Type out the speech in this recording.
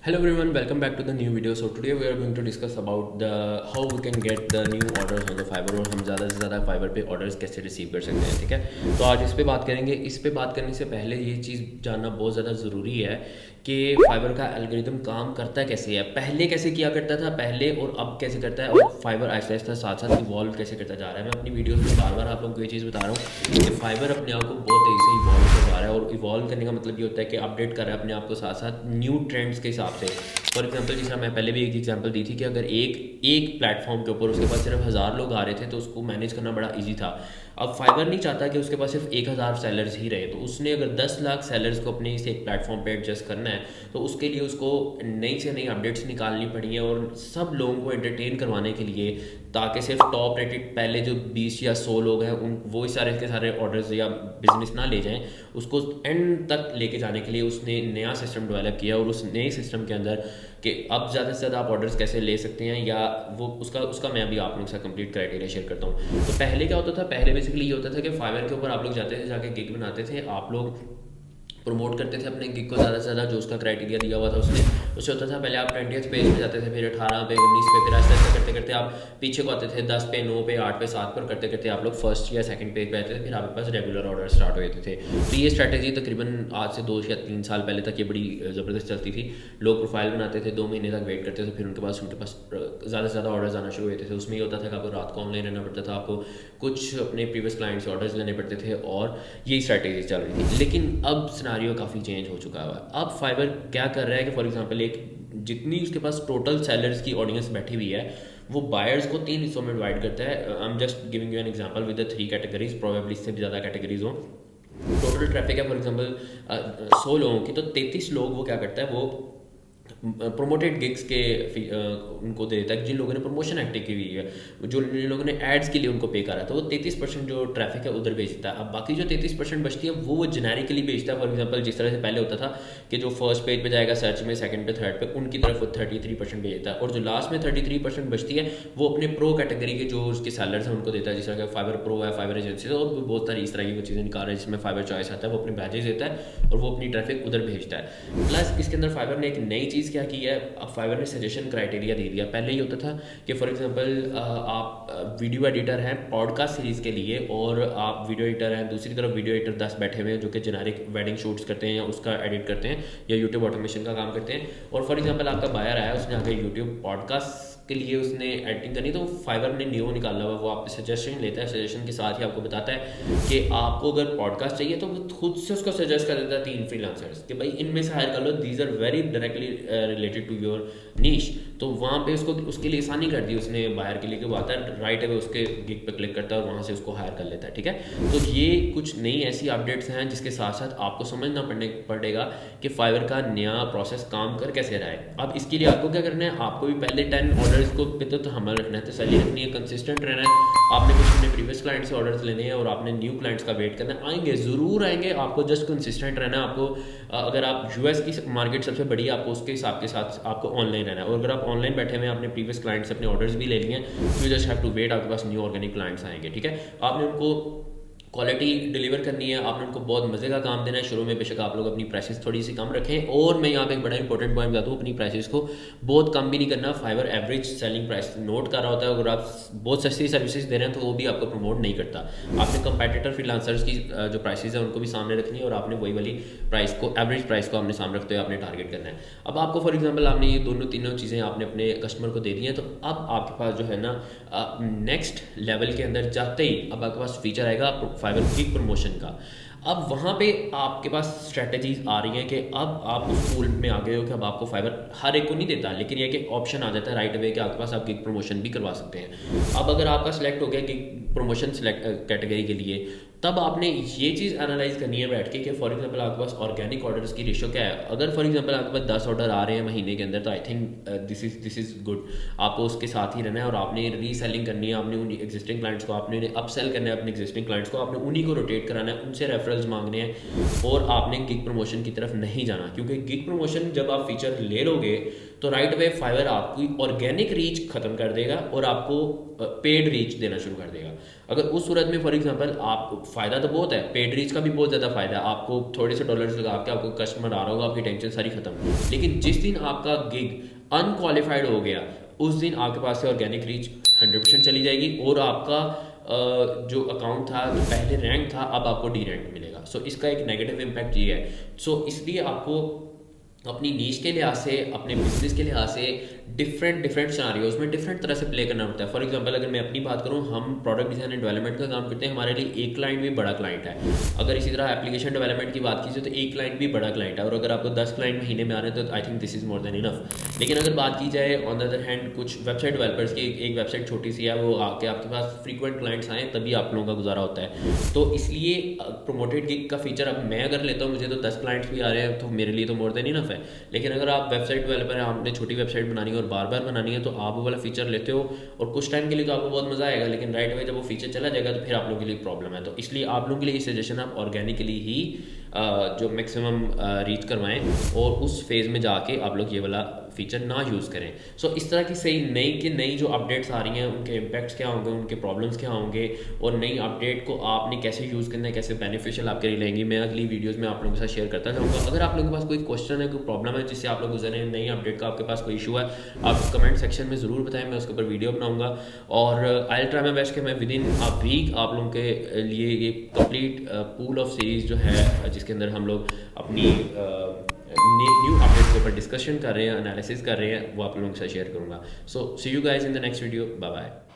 Hello everyone, welcome back to the new video. So today we are going to discuss about the how we can get the new orders on the Fiverr और हम ज़्यादा से ज़्यादा Fiverr पे orders कैसे receive कर सकते हैं, ठीक है। तो आज इस पे बात करेंगे। इस पे बात करने से पहले ये चीज़ जानना बहुत ज़्यादा ज़रूरी है कि Fiverr का एल्गोरिदम काम करता कैसे है, पहले कैसे किया करता था पहले और अब कैसे करता है, और Fiverr आहिस्ता आहिस्ता साथ साथ इवॉल्व कैसे करता जा रहा है। मैं अपनी वीडियोस में बार बार आप लोगों को ये चीज़ बता रहा हूँ कि Fiverr अपने आप को बहुत तेज़ी से इवॉल्व करवा रहा है, और इवॉल्व करने का मतलब ये होता है कि अपडेट कर रहा है अपने आप को साथ साथ न्यू ट्रेंड्स के हिसाब से। फॉर एग्जांपल जिस तरह मैं पहले भी एक एग्जांपल दी थी कि अगर एक एक प्लेटफॉर्म के ऊपर उसके पास सिर्फ 1000 लोग आ रहे थे तो उसको मैनेज करना बड़ा इजी था। अब फाइवर नहीं चाहता कि उसके पास सिर्फ 1000 सेलर्स ही रहे, तो उसने अगर 10 लाख सेलर्स को अपने इस एक प्लेटफॉर्म पे एडजस्ट करना है तो उसके लिए उसको नई से नई अपडेट्स निकालनी पड़ी हैं, और सब लोगों को एंटरटेन करवाने के लिए, ताकि सिर्फ टॉप रेटेड पहले जो 20 या 100 लोग हैं उन वो सारे के सारे ऑर्डर्स या बिजनेस ना ले जाएं, उसको एंड तक लेके जाने के लिए उसने नया सिस्टम डेवलप किया। और उस नए सिस्टम के अंदर कि अब ज़्यादा से ज़्यादा आप ऑर्डर्स कैसे ले सकते हैं, या वो उसका उसका मैं अभी आप लोगों के साथ कंप्लीट क्राइटेरिया शेयर करता हूँ। तो पहले क्या होता था, पहले बेसिकली ये होता था कि फाइवर के ऊपर आप लोग जाते थे, जाके गिग बनाते थे, आप लोग प्रमोट करते थे अपने गिग को ज़्यादा से ज़्यादा, जो उसका क्राइटेरिया दिया हुआ था उससे होता था। पहले आप 20th पेज पे जाते थे, फिर 18 पे, 19 पे, फिर ऐसा ऐसा करते करते आप पीछे को आते थे 10 पे, 9 पे, 8 पे, 7 पर करते करते आप लोग फर्स्ट या सेकंड पेज पे आते थे, फिर आपके पास रेगुलर ऑर्डर स्टार्ट हो जाते थे। तो ये स्ट्रैटेजी तकरीबन आज से 2 या 3 साल पहले तक ये बड़ी ज़बरदस्त चलती थी। लोग प्रोफाइल बनाते थे, 2 महीने तक वेट करते थे, फिर उनके पास ज़्यादा से ज़्यादा ऑर्डर्स आना शुरू होते थे। उसमें ये होता था कि आपको रात को ऑनलाइन रहना पड़ता था, आपको कुछ अपने प्रीवियस क्लाइंट से ऑर्डर्स लेने पड़ते थे, और यही स्ट्रैटेजी चल रही थी। लेकिन अब सिनारियो काफ़ी चेंज हो चुका है। अब फाइवर क्या कर रहा है कि फॉर एग्जांपल एक जितनी उसके पास टोटल सेलर्स की ऑडियंस बैठी हुई है, वो बायर्स को 3 हिस्सों में डिवाइड करता है। I am just giving you an example with the 3 categories, probably इससे भी ज़्यादा कैटेगरीज हो। टोटल ट्रैफिक है फॉर एग्जांपल 100 लोगों की, तो 33 लोग वो क्या करता है, वो प्रोमोटेड गिग्स के उनको दे देता है, जिन लोगों ने प्रमोशन एक्टिव की हुई है, जो जिन लोगों ने एड्स के लिए उनको पे करा है, तो वो 33% जो ट्रैफिक है उधर भेजता है। अब बाकी जो 33% बचती है वो जेनेरिकली भेजता है। फॉर एग्जांपल जिस तरह से पहले होता था कि जो फर्स्ट पेज पे जाएगा सर्च में, सेकंड पे, थर्ड पे, उनकी तरफ वो 33% भेजता है, और जो लास्ट में 33% बचती है वो अपने प्रो कैटेगरी के जो उसके सेलर्स हैं उनको देता है। जिस तरह फाइवर प्रो है, फाइवर एजेंसी, और बहुत सारी इस तरह की वो चीज़ें निकाल रहे हैं जिसमें फाइवर चॉइस आता है, वो अपने बैजेस देता है और वो अपनी ट्रैफिक उधर भेजता है। प्लस इसके अंदर फाइवर ने एक नई चीज़ क्या की है, अब फाइवर ने सजेशन क्राइटेरिया दे दिया। पहले ही होता था कि फॉर एग्जांपल आप वीडियो एडिटर हैं पॉडकास्ट सीरीज़ के लिए, और आप वीडियो एडिटर हैं, दूसरी तरफ वीडियो एडिटर 10 बैठे हुए हैं जो कि जेनेरिक वेडिंग शूट्स करते हैं या उसका एडिट करते हैं या यूट्यूब ऑटोमेशन का काम करते हैं। और फॉर एग्जांपल आपका बायर आया, उसने आगे यूट्यूब पॉडकास्ट के लिए उसने एडिटिंग करनी, तो फाइवर ने नियो निकाला हुआ, वो आपसे सजेशन लेता है, सजेशन के साथ ही आपको बताता है कि आपको अगर पॉडकास्ट चाहिए तो वो खुद से उसको सजेस्ट कर देता है 3 फ्रीलांसर्स कि भाई इनमें से हायर कर लो, these are very directly related to your niche. तो वहाँ पे उसको उसके लिए आसानी कर दी उसने बायर के लिए, कि वो आता है राइट अवे उसके गिग पे क्लिक करता है और वहाँ से उसको हायर कर लेता है, ठीक है। तो ये कुछ नई ऐसी अपडेट्स हैं जिसके साथ साथ आपको समझना पड़ेगा कि फाइवर का नया प्रोसेस काम कर कैसे रहा है। अब इसके लिए आपको क्या करना है, आपको भी पहले 10 ऑर्डर्स को पे तो हमें रखना है, तसल्ली रखनी है, कंसिस्टेंट रहना है। आपने कुछ अपने प्रीवियस क्लाइंट से ऑर्डर्स लेने हैं और आपने न्यू क्लाइंट्स का वेट करना है। आएंगे, ज़रूर आएंगे, आपको जस्ट कंसिस्टेंट रहना है। आपको अगर आप यूएस की मार्केट सबसे बड़ी है, आपको उसके हिसाब के साथ आपको ऑनलाइन रहना है, और अगर आप ऑनलाइन बैठे हुए हैं, आपने प्रीवियस क्लाइंट से अपने ऑर्डर्स भी ले लिए हैं, तो you just have to wait, आपके पास न्यू ऑर्गेनिक क्लाइंट्स आएंगे, ठीक है। आपने उनको क्वालिटी डिलीवर करनी है, आपने उनको बहुत मज़े का काम देना है। शुरू में बेशक आप लोग अपनी प्राइसेस थोड़ी सी कम रखें, और मैं यहाँ पे एक बड़ा इंपॉर्टेंट पॉइंट बताता हूँ, अपनी प्राइसेस को बहुत कम भी नहीं करना। Fiverr average selling price note कर रहा होता है, अगर आप बहुत सस्ती सर्विसेज दे रहे हैं तो वो भी आपको प्रमोट नहीं करता। आपने कंपेटिटर फ्रीलांसर्स की जो प्राइसेस है उनको भी सामने रखनी है, और आपने वही वाली प्राइस को, एवरेज प्राइस को आपने सामने रखते हुए आपने टारगेट करना है। अब आपको फॉर एग्जाम्पल आपने ये दोनों तीनों चीज़ें आपने अपने कस्टमर को दे दी हैं, तो अब आपके पास जो है ना नेक्स्ट लेवल के अंदर जाते ही अब आपके पास फीचर आएगा फाइवर गिग प्रमोशन का। अब वहाँ पे आपके पास स्ट्रेटजीज आ रही हैं कि अब आप उस पूल में आ गए हो कि अब आपको फाइवर हर एक को नहीं देता, लेकिन ये कि ऑप्शन आ जाता है राइट अवे कि आपके पास आप गिग प्रमोशन भी करवा सकते हैं। अब अगर आपका सिलेक्ट हो गया गिग प्रमोशन सिलेक्ट कैटेगरी के लिए, तब आपने ये चीज़ एनालाइज करनी है बैठ के कि फॉर एग्जांपल आपके पास ऑर्गेनिक ऑर्डर्स की रेशियो क्या है। अगर फॉर एग्जांपल आपके पास 10 ऑर्डर आ रहे हैं महीने के अंदर, तो I think this is good. आपको उसके साथ ही रहना है, और आपने रीसेलिंग करनी है, आपने उन एग्जिस्टिंग क्लाइंट्स को आपने अपसेल करना है, अपने एग्जिस्टिंग क्लाइंट्स को आपने उन्हीं को रोटेट कराना है, उनसे रेफरल्स मांगने हैं, और आपने गिग प्रमोशन की तरफ नहीं जाना। क्योंकि गिग प्रमोशन जब आप फीचर ले लोगे तो राइट अवे फाइवर आपकी ऑर्गेनिक रीच खत्म कर देगा और आपको पेड रीच देना शुरू कर देगा। अगर उस सूरत में फॉर एग्जांपल आप फ़ायदा तो बहुत है, पेड रीच का भी बहुत ज़्यादा फ़ायदा है, आपको थोड़े से डॉलर्स लगा के आपको कस्टमर आ रहा होगा, आपकी टेंशन सारी खत्म। लेकिन जिस दिन आपका गिग अनक्वालिफाइड हो गया उस दिन आपके पास से ऑर्गेनिक रीच 100% चली जाएगी और आपका जो अकाउंट था, जो पहले रैंक था, अब आपको डी रैंक मिलेगा। सो इसका एक नेगेटिव इम्पैक्ट ये है। सो इसलिए आपको अपनी नीश के लिहाज से, अपने बिजनेस के लिहाज से डिफरेंट सिनारियोज में डिफरेंट तरह से प्ले करना होता है। फॉर एग्जांपल अगर मैं अपनी बात करूं, हम प्रोडक्ट डिज़ाइन एंड डेवलपमेंट का काम करते हैं, हमारे लिए एक क्लाइंट भी बड़ा क्लाइंट है। अगर इसी तरह एप्लीकेशन डेवलपमेंट की बात कीजिए तो एक क्लाइंट भी बड़ा क्लाइंट है, और अगर आपको 10 क्लाइंट महीने में आ रहे हैं तो I think this is more than enough. लेकिन अगर बात की जाए ऑन द अदर हैंड कुछ वेबसाइट डेवलपर्स की, एक वेबसाइट छोटी सी है, वो आके आपके पास फ्रीक्वेंट क्लाइंट्स आए तभी आप लोगों का गुजारा होता है। तो इसलिए प्रोमोटेड गिग का फीचर अब मैं अगर लेता हूँ, मुझे तो 10 क्लाइंट्स भी आ रहे हैं तो मेरे लिए तो मोर देन इनफ है। लेकिन अगर आप वेबसाइट डेवलपर हैं, आपने छोटी वेबसाइट बनानी है और बार बार बनानी है, तो आप वो वाला फीचर लेते हो और कुछ टाइम के लिए तो आपको बहुत मजा आएगा, लेकिन राइट अवे जब वो फीचर चला जाएगा तो फिर आप लोगों के लिए प्रॉब्लम है। तो इसलिए आप लोगों के लिए ये सजेशन है, आप ऑर्गेनिकली ही जो मैक्सिमम रीच करवाएं और उस फेज़ में जाके आप लोग ये वाला फीचर ना यूज़ करें। सो इस तरह की सही नई जो अपडेट्स आ रही हैं, उनके इम्पैक्ट्स क्या होंगे, उनके प्रॉब्लम्स क्या होंगे, और नई अपडेट को आपने कैसे यूज़ करना है, कैसे बेनिफिशियल आपके लिए रहेंगी, मैं अगली वीडियोस में आप लोगों के साथ शेयर करता जाऊँगा। अगर आप लोगों के पास कोई क्वेश्चन है, कोई प्रॉब्लम है जिससे आप लोग गुजरे हैं, नई अपडेट का आपके पास कोई इशू है, आप कमेंट सेक्शन में ज़रूर बताएं, मैं उसके ऊपर वीडियो बनाऊँगा। और आई ट्राई माई बेस्ट कि मैं विद इन अ वीक आप लोगों के लिए ये कंप्लीट पूल ऑफ सीरीज़ जो है, जिसके अंदर हम लोग अपनी न्यू अपडेट्स के ऊपर डिस्कशन कर रहे हैं, एनालिसिस कर रहे हैं, वो आप लोगों के साथ शेयर करूँगा। So see you guys in the next video, bye bye.